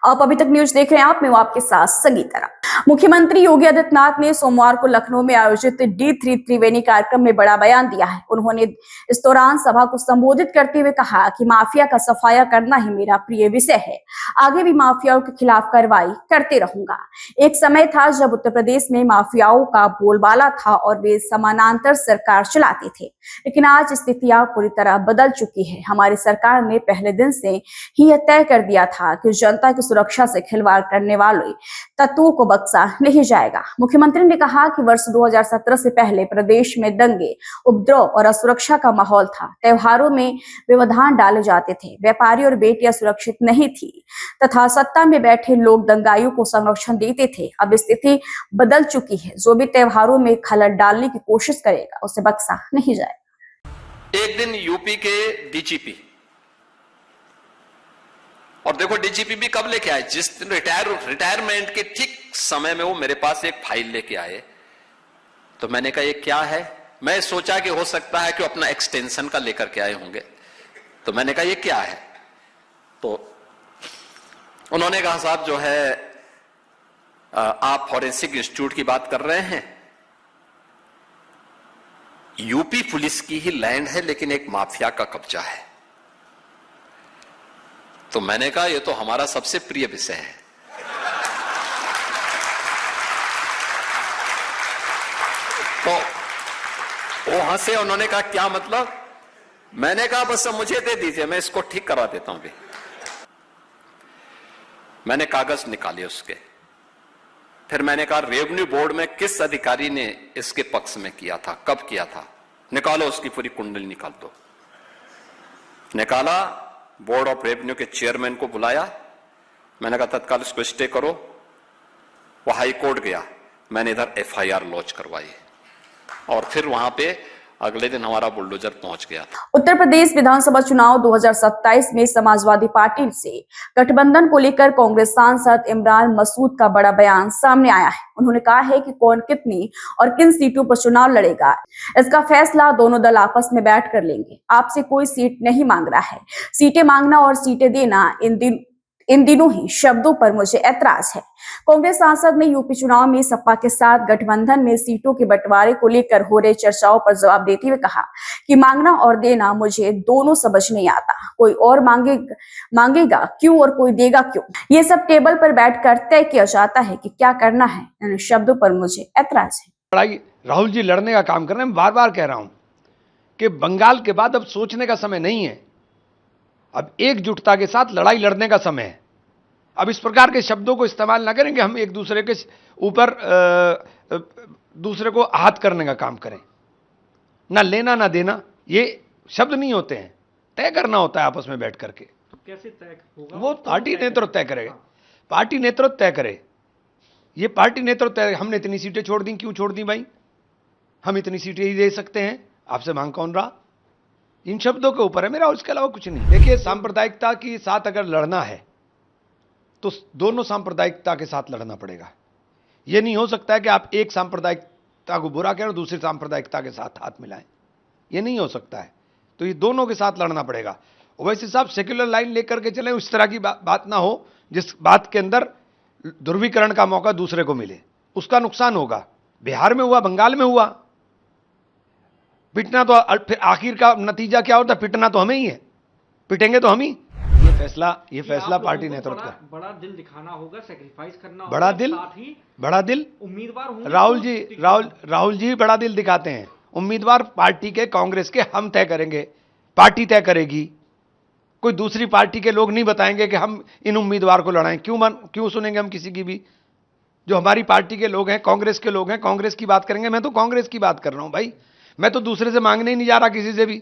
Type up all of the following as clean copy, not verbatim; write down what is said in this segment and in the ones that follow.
आप अभी तक न्यूज देख रहे हैं, मैं हूं आपके साथ संगीता। मुख्यमंत्री योगी आदित्यनाथ ने सोमवार को लखनऊ में आयोजित D3 त्रिवेणी कार्यक्रम में बड़ा बयान दिया है। उन्होंने इस दौरान सभा को संबोधित करते हुए कहा कि माफिया का सफाया करना ही मेरा प्रिय विषय है। आगे भी माफियाओं के खिलाफ कार्रवाई करते रहूंगा। एक समय था जब उत्तर प्रदेश में माफियाओं का बोलबाला था और वे समानांतर सरकार चलाते थे, लेकिन आज स्थितियां पूरी तरह बदल चुकी है। हमारी सरकार ने पहले दिन से ही यह तय कर दिया था कि जनता की सुरक्षा से खिलवाड़ करने वाले तत्वों को बख्शा नहीं जाएगा। मुख्यमंत्री ने कहा कि वर्ष 2017 से पहले प्रदेश में दंगे, उपद्रव और असुरक्षा का माहौल था। त्योहारों में व्यवधान डाले जाते थे, व्यापारी और बेटियां सुरक्षित नहीं थी तथा सत्ता में बैठे लोग दंगाइयों को संरक्षण देते थे। अब स्थिति बदल चुकी है। जो भी त्योहारों में खलल डालने की कोशिश करेगा उसे बख्शा नहीं जाएगा। एक दिन यूपी के डीजीपी, और देखो डीजीपी भी कब लेके आए, जिस दिन रिटायरमेंट के ठीक समय में वो मेरे पास एक फाइल लेके आए। तो मैंने कहा ये क्या है। मैं सोचा कि हो सकता है कि वो अपना एक्सटेंशन का लेकर के आए होंगे। तो मैंने कहा ये क्या है। तो उन्होंने कहा साहब जो है आप फॉरेंसिक इंस्टीट्यूट की बात कर रहे हैं। यूपी पुलिस की ही लैंड है लेकिन एक माफिया का कब्जा है। तो मैंने कहा ये तो हमारा सबसे प्रिय विषय है। तो वो हंसे, उन्होंने कहा क्या मतलब। मैंने कहा बस मुझे दे दीजिए, मैं इसको ठीक करवा देता हूं। भी मैंने कागज निकाले उसके। फिर मैंने कहा रेवेन्यू बोर्ड में किस अधिकारी ने इसके पक्ष में किया था, कब किया था, निकालो उसकी पूरी कुंडली निकाल दो। निकाला, बोर्ड ऑफ रेवेन्यू के चेयरमैन को बुलाया। मैंने कहा तत्काल इसको स्टे करो। वो हाई कोर्ट गया, मैंने इधर FIR लॉन्च करवाई और फिर वहां पे अगले दिन हमारा बुलडोजर पहुंच गया। उत्तर प्रदेश विधानसभा चुनाव 2027 में समाजवादी पार्टी से गठबंधन को लेकर कांग्रेस सांसद इमरान मसूद का बड़ा बयान सामने आया है। उन्होंने कहा है कि कौन कितनी और किन सीटों पर चुनाव लड़ेगा, इसका फैसला दोनों दल आपस में बैठ कर लेंगे। आपसे कोई सीट नहीं मांग रहा है। सीटें मांगना और सीटें देना इन दिनों ही शब्दों पर मुझे ऐतराज है। कांग्रेस सांसद ने यूपी चुनाव में सपा के साथ गठबंधन में सीटों के बंटवारे को लेकर हो रही चर्चाओं पर जवाब देते हुए कहा कि मांगना और देना मुझे दोनों समझ नहीं आता। कोई और मांगेगा क्यों और कोई देगा क्यों, ये सब टेबल पर बैठकर तय किया जाता है कि क्या करना है। इन शब्दों पर मुझे ऐतराज है। लड़ाई राहुल जी लड़ने का काम कर रहे हैं। बार बार कह रहा हूं कि बंगाल के बाद अब सोचने का समय नहीं है, अब एकजुटता के साथ लड़ाई लड़ने का समय है। अब इस प्रकार के शब्दों को इस्तेमाल ना करेंगे, हम एक दूसरे के ऊपर दूसरे को आहत करने का काम करें। ना लेना ना देना ये शब्द नहीं होते हैं, तय करना होता है आपस में बैठ करके। तो कैसे तय होगा? वो पार्टी नेतृत्व तय करेगा। पार्टी नेतृत्व तय करे, ये पार्टी नेतृत्व तय। हमने इतनी सीटें छोड़ दी, क्यों छोड़ दी भाई, हम इतनी सीटें ही दे सकते हैं, आपसे मांग कौन रहा। इन शब्दों के ऊपर है मेरा, उसके अलावा कुछ नहीं। देखिए सांप्रदायिकता के साथ अगर लड़ना है तो दोनों सांप्रदायिकता के साथ लड़ना पड़ेगा। यह नहीं हो सकता है कि आप एक सांप्रदायिकता को बुरा करें और दूसरी सांप्रदायिकता के साथ हाथ मिलाएं, यह नहीं हो सकता है। तो ये दोनों के साथ लड़ना पड़ेगा। वैसे साहब सेक्युलर लाइन लेकर के चलें, उस तरह की बात ना हो जिस बात के अंदर ध्रुवीकरण का मौका दूसरे को मिले, उसका नुकसान होगा। बिहार में हुआ, बंगाल में हुआ, पिटना तो फिर आखिर का नतीजा क्या होता है, पिटना तो हमें ही है, पिटेंगे तो हम ही। ये फैसला पार्टी नेतृत्व का। बड़ा दिल दिखाना होगा, सैक्रिफाइस करना होगा, बड़ा दिल उम्मीदवार होंगे। राहुल जी बड़ा दिल दिखाते हैं। उम्मीदवार पार्टी के, कांग्रेस के हम तय करेंगे, पार्टी तय करेगी। कोई दूसरी पार्टी के लोग नहीं बताएंगे कि हम इन उम्मीदवार को लड़ाएं। क्यों सुनेंगे हम किसी की भी। जो हमारी पार्टी के लोग हैं, कांग्रेस के लोग हैं, कांग्रेस की बात करेंगे। मैं तो कांग्रेस की बात कर रहा हूं भाई, मैं तो दूसरे से मांगने ही नहीं जा रहा किसी से भी।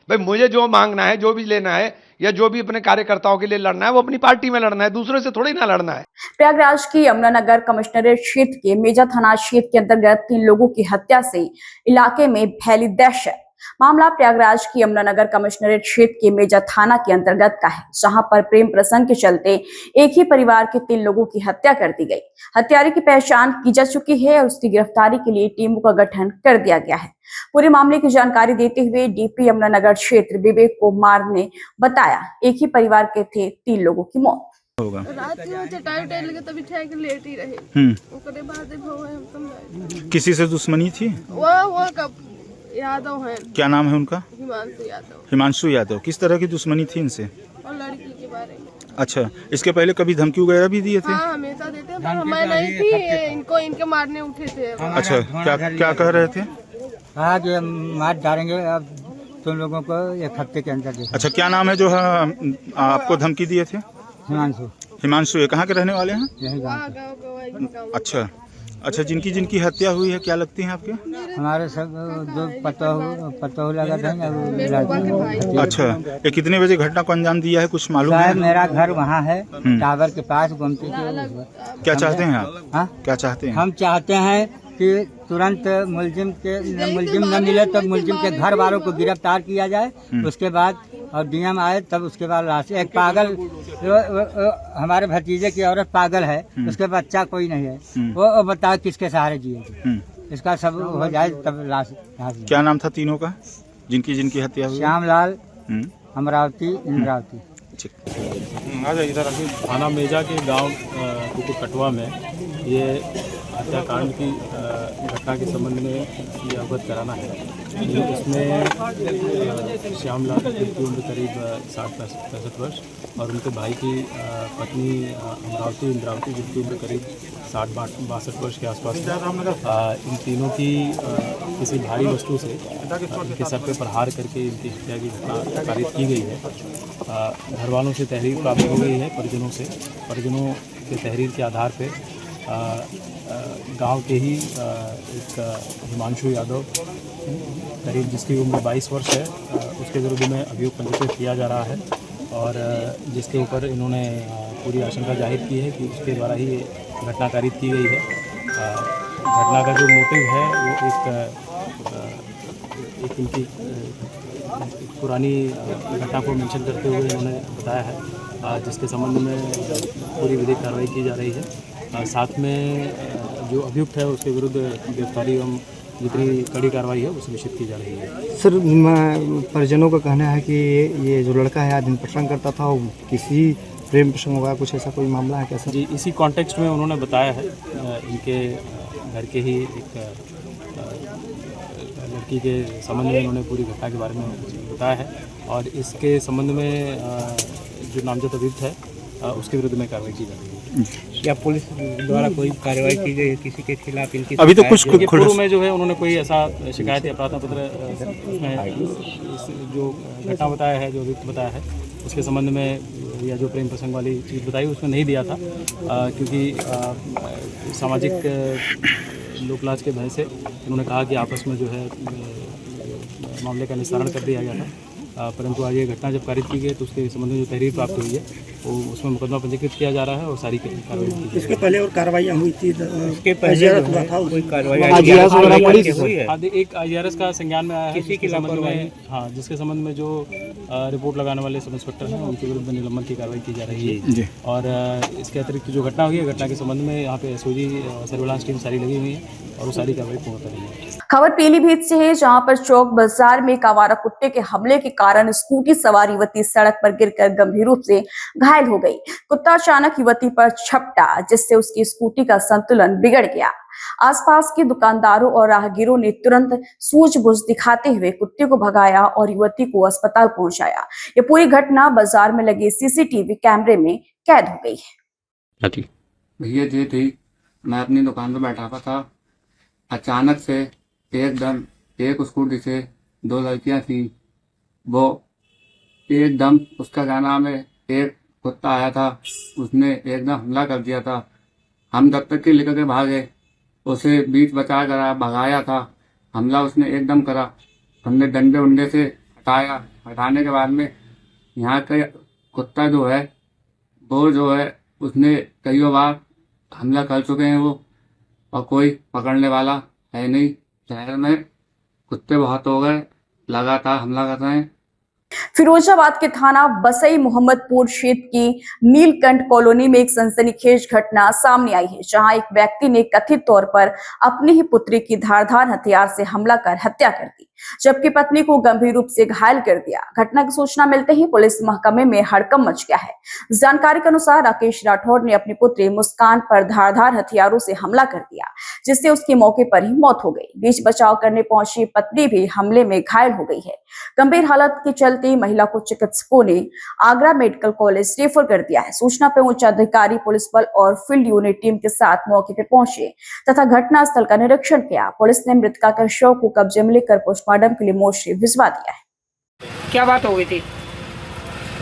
भाई मुझे जो मांगना है, जो भी लेना है, या जो भी अपने कार्यकर्ताओं के लिए लड़ना है, वो अपनी पार्टी में लड़ना है, दूसरे से थोड़ी ना लड़ना है। प्रयागराज की यमुनानगर कमिश्नरेट क्षेत्र के मेजा थाना क्षेत्र के अंतर्गत 3 लोगों की हत्या से इलाके में फैली दहशत। मामला प्रयागराज की यमुनानगर कमिश्नरेट क्षेत्र के मेजा थाना के अंतर्गत का है, जहां पर प्रेम प्रसंग के चलते एक ही परिवार के 3 लोगों की हत्या कर दी गई। हत्यारे की पहचान की जा चुकी है और उसकी गिरफ्तारी के लिए टीमों का गठन कर दिया गया है। पूरे मामले की जानकारी देते हुए DP यमुनानगर क्षेत्र विवेक कुमार ने बताया, एक ही परिवार के थे 3 लोगों की मौत। होगा। रात में चटाई उटाई लगे तभी ठा के लेट ही रहे। ओकरे बाद भव है हम किसी से दुश्मनी थी? वो कब यादव है। क्या नाम है उनका? हिमांशु यादव। हिमांशु यादव। किस तरह की दुश्मनी थी इनसे? और लड़की के बारे में। अच्छा, इसके पहले कभी धमकी वगैरह भी दिए थे? हाँ, हमेशा देते हैं, पर मैं नहीं थी, इनको इनके मारने उठे थे। अच्छा, क्या क्या कह रहे थे? कहा कि मार डालेंगे अब तुम लोगों को 1 हफ्ते के अंदर। अच्छा, क्या नाम है जो है आपको धमकी दिए थे? हिमांशु। हिमांशु, ये कहाँ के रहने वाले हैं? यही वहाँ गाँव अच्छा अच्छा, जिनकी जिनकी हत्या हुई है क्या लगती हैं आपके? हमारे सब जो पतोह लगा था। अच्छा, ये कितने बजे घटना को अंजाम दिया है, कुछ मालूम है? मेरा घर वहाँ है टावर के पास गोमती के। क्या चाहते हैं आप? हाँ, क्या चाहते हैं? हम चाहते हैं कि तुरंत मुलजिम न मिले तो मुलजिम के घर वालों को गिरफ्तार किया जाए। उसके बाद और डीएम आए तब उसके बाद लाश। एक पागल हमारे भतीजे की औरत पागल है, उसके बच्चा कोई नहीं है, वो बताओ किसके सहारे जिएगी? इसका सब हो जाए तब लाश। क्या नाम था तीनों का जिनकी जिनकी हत्या हुई? श्यामलाल, अमरावती, इंद्रावती। इधर थाना मेजा के गांव कुकुटकटवा में ये हत्याकांड की घटना के संबंध में ये अवगत कराना है। इसमें श्यामलाल की उम्र करीब 60-65 वर्ष और उनके भाई की पत्नी इंद्रावती जिनकी उम्र करीब 60-62 वर्ष के आसपास है। इन तीनों की किसी भारी वस्तु से इनके सर पे प्रहार करके इनकी हत्या की घटना कारित की गई है। घर वालों से तहरीर प्राप्त हो गई है, परिजनों के तहरीर के आधार पे गांव के ही एक हिमांशु यादव करीब जिसकी उम्र 22 वर्ष है, उसके विरुद्ध में अभियोग पंजीकृत किया जा रहा है और जिसके ऊपर इन्होंने पूरी आशंका जाहिर की है कि उसके द्वारा ही ये घटना कारित की गई है। घटना का जो मोटिव है वो एक इनकी पुरानी घटना को मेंशन करते हुए इन्होंने बताया है, जिसके संबंध में पूरी विधिक कार्रवाई की जा रही है। साथ में जो अभियुक्त है उसके विरुद्ध गिरफ्तारी एवं जितनी कड़ी कार्रवाई है वो सुनिश्चित की जा रही है। सर, परिजनों का कहना है कि ये जो लड़का है आदमी प्रसंग करता था, वो किसी प्रेम प्रसंग होगा, कुछ ऐसा कोई मामला है क्या सर? जी, इसी कॉन्टेक्स्ट में उन्होंने बताया है। इनके घर के ही एक लड़की के संबंध में उन्होंने पूरी घटना के बारे में बताया है और इसके संबंध में जो नामजद अभियुक्त है उसके विरुद्ध में कार्रवाई की जा रही है। क्या पुलिस द्वारा कोई कार्रवाई की गई है किसी के खिलाफ? इनकी अभी तो कुछ पूर्व में जो है उन्होंने कोई ऐसा शिकायत या प्रार्थना पत्र उसमें जो घटना बताया है, जो अभियुक्त बताया है, उसके संबंध में या जो प्रेम प्रसंग वाली चीज़ बताई उसमें नहीं दिया था, क्योंकि सामाजिक लोकलाज के भय से उन्होंने कहा कि आपस में जो है मामले का निस्तारण कर दिया गया था। परंतु आज ये घटना जब कारित की गई तो उसके संबंध में जो तहरीर प्राप्त हुई है वो उसमें मुकदमा पंजीकृत किया जा रहा है और सारी कार्रवाई की जा रही है। इसके पहले और कार्रवाइयाँ हुई थी? इसके पहले कोई कार्रवाई एक IRS का संज्ञान में आया है किसी के संबंध में, हाँ, जिसके संबंध में जो रिपोर्ट लगाने वाले सब इंस्पेक्टर हैं उनके विरुद्ध निलंबन की कार्रवाई की जा रही है। और इसके अतिरिक्त जो घटना हुई है, घटना के संबंध में यहाँ पे SOG सर्विलांस टीम सारी लगी हुई है और वो सारी कार्रवाई पूर्ण कर रही है। खबर पीलीभीत से है, जहां पर चौक बाजार में एक आवारा कुत्ते के हमले के कारण स्कूटी सवार युवती सड़क पर गिरकर गंभीर रूप से घायल हो गई। कुत्ता अचानक युवती पर झपटा जिससे उसकी स्कूटी का संतुलन बिगड़ गया। आसपास के दुकानदारों और राहगीरों ने तुरंत सूझबूझ दिखाते हुए कुत्ते को भगाया और युवती को अस्पताल पहुंचाया। ये पूरी घटना बाजार में लगे CCTV कैमरे में कैद हो गई है। भैया जी थी, मैं अपनी दुकान पर बैठा हुआ था, अचानक से एकदम एक स्कूटी से 2 लड़कियां थी, वो एकदम उसका क्या नाम है, एक कुत्ता आया था, उसने एकदम हमला कर दिया था। हम जब तक के लेकर के भागे, उसे बीच बचा कर भगाया था, हमला उसने एकदम करा। हमने डंडे उंडे से हटाया, हटाने के बाद में यहाँ का कुत्ता जो है वो जो है उसने कई बार हमला कर चुके हैं वो, और कोई पकड़ने वाला है नहीं। शहर में कुत्ते बहुत हो गए, लगातार हमला कर रहे हैं फिरोजाबाद के थाना बसई मोहम्मदपुर क्षेत्र की नीलकंठ कॉलोनी में एक सनसनीखेज घटना सामने आई है, जहां एक व्यक्ति ने कथित तौर पर अपनी ही पुत्री की धारदार हथियार से हमला कर हत्या कर दी, जबकि पत्नी को गंभीर रूप से घायल कर दिया। घटना की सूचना मिलते ही पुलिस महकमे में हड़कंप मच गया है। जानकारी के अनुसार राकेश राठौर ने अपनी पुत्री मुस्कान पर धारदार हथियारों से हमला कर दिया, जिससे उसकी मौके पर ही मौत हो गई। बीच बचाव करने पहुंची पत्नी भी हमले में घायल हो गई है। गंभीर हालत के चलते महिला को चिकित्सकों ने आगरा मेडिकल कॉलेज रेफर कर दिया है। सूचना पर उच्च अधिकारी पुलिस बल और फील्ड यूनिट टीम के साथ मौके पर पहुंचे तथा घटना स्थल का निरीक्षण किया। पुलिस ने मृतका का शव को कब्जे में लेकर पोस्टमार्टम के लिए मोर्चे भिजवा दिया है। क्या बात हो गई थी?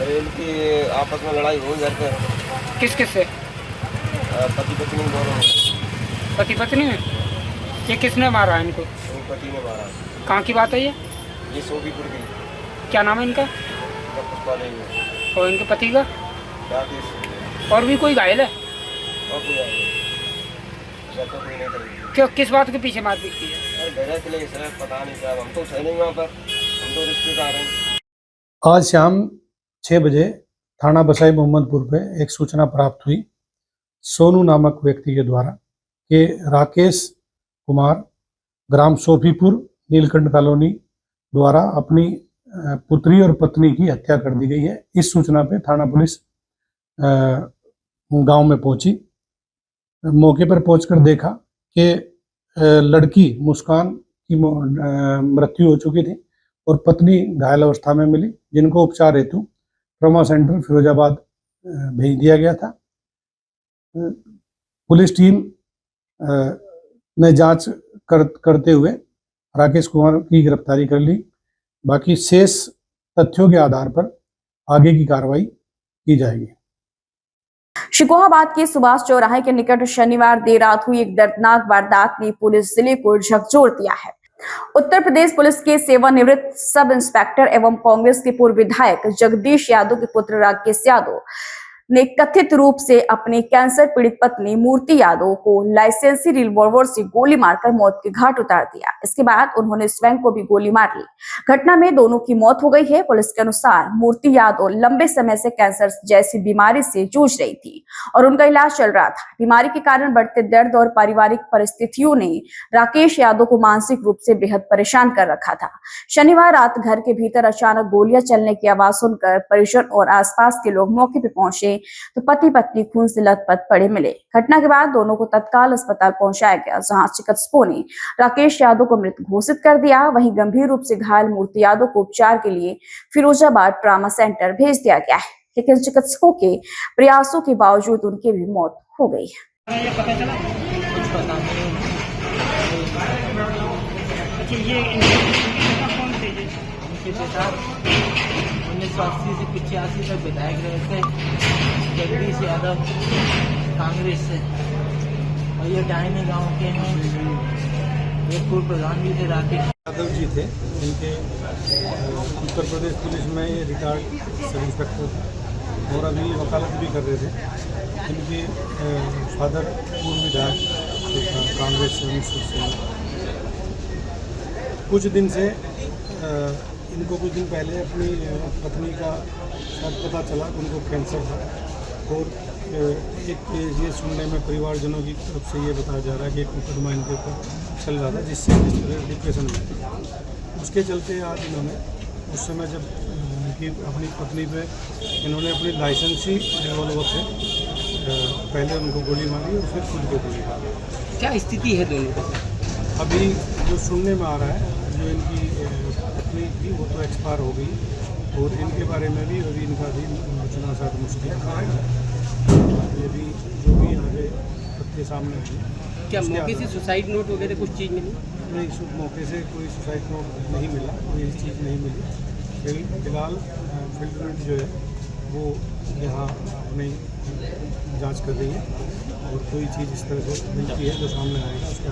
अरे इनकी आपस में लड़ाई हुई घर पे। किस किस से? पति पत्नी दोनों। पति पत्नी में? ये किसने मारा है इनको? पति ने मारा। कहाँ की बात है ये सोफीपुर की। क्या नाम है इनका? और इनके पति का? और भी कोई घायल है? क्यों, किस बात के पीछे मारपीट की है? पता नहीं क्या, हम तो थे नहीं वहाँ पर, हम तो रिश्तेदार हैं। आज शाम 6 बजे थाना बसाई मोहम्मदपुर पे एक सूचना प्राप्त हुई सोनू नामक व्यक्ति के द्वारा कि राकेश कुमार ग्राम सोफीपुर नीलकंठ कॉलोनी द्वारा अपनी पुत्री और पत्नी की हत्या कर दी गई है। इस सूचना पे थाना पुलिस गांव में पहुंची। मौके पर पहुंचकर देखा कि लड़की मुस्कान की मृत्यु हो चुकी थी और पत्नी घायल अवस्था में मिली, जिनको उपचार हेतु ट्रॉमा सेंटर फिरोजाबाद भेज दिया गया था। पुलिस टीम ने जांच करते हुए राकेश कुमार की गिरफ्तारी कर ली। बाकी शेष तथ्यों के आधार पर आगे की कार्रवाई की जाएगी। शिकोहाबाद के सुभाष चौराहे के निकट शनिवार देर रात हुई एक दर्दनाक वारदात ने पुलिस जिले को झकझोर दिया है। उत्तर प्रदेश पुलिस के सेवानिवृत्त सब इंस्पेक्टर एवं कांग्रेस के पूर्व विधायक जगदीश यादव के पुत्र राकेश यादव ने कथित रूप से अपनी कैंसर पीड़ित पत्नी मूर्ति यादव को लाइसेंसी रिवॉल्वर से गोली मारकर मौत के घाट उतार दिया। इसके बाद उन्होंने स्वयं को भी गोली मार ली। घटना में दोनों की मौत हो गई है। पुलिस के अनुसार मूर्ति यादव लंबे समय से कैंसर जैसी बीमारी से जूझ रही थी और उनका इलाज चल रहा था। बीमारी के कारण बढ़ते दर्द और पारिवारिक परिस्थितियों ने राकेश यादव को मानसिक रूप से बेहद परेशान कर रखा था। शनिवार रात घर के भीतर अचानक गोलियां चलने की आवाज सुनकर परिजन और आसपास के लोग मौके पर पहुंचे तो पति पत्नी खून से लथपथ पड़े मिले। घटना के बाद दोनों को तत्काल अस्पताल पहुंचाया गया, जहां चिकित्सकों ने राकेश यादव को मृत घोषित कर दिया। वहीं गंभीर रूप से घायल मूर्ति यादव को उपचार के लिए फिरोजाबाद ट्रॉमा सेंटर भेज दिया गया है, लेकिन चिकित्सकों के प्रयासों के बावजूद उनकी भी मौत हो गई है। 1980 से 85 तक विधायक रहे थे जगदीश यादव कांग्रेस से, और ये डायनी गांव के हैं। एक पूर्व प्रधान भी थे राकेश यादव जी थे, इनके उत्तर प्रदेश पुलिस में ये रिटायर्ड सब इंस्पेक्टर थे और अभी वकालत भी कर रहे थे। इनके फादर पूर्व विधायक कांग्रेस से। कुछ दिन से इनको कुछ दिन पहले अपनी पत्नी का शायद पता चला कि उनको कैंसर था और एक ये सुनने में परिवारजनों की तरफ से ये बताया जा रहा है कि एक मुकदमा इनके ऊपर चल रहा था जिससे डिप्रेशन में। उसके चलते आज इन्होंने उस समय जब कि अपनी पत्नी पे इन्होंने अपनी लाइसेंसी रिवॉल्वर से पहले उनको गोली मारी और फिर खुद को गोली मारी। क्या स्थिति है दोनों की? अभी जो सुनने में आ रहा है, जो इनकी पत्नी थी वो तो एक्सपायर हो गई और इनके बारे में भी अभी इनका भी आलोचना शायद मुश्किल है। ये भी जो भी आगे तथ्य सामने आए। क्या मौके से सुसाइड नोट वगैरह कुछ चीज़ मिली? नहीं, मौके से कोई सुसाइड नोट नहीं मिला, कोई चीज़ नहीं मिली। फिलहाल फील्ड यूनिट जो है वो यहाँ अपनी जांच कर रही है और कोई चीज़ इस तरह से मिलती है जो सामने आएगा उसका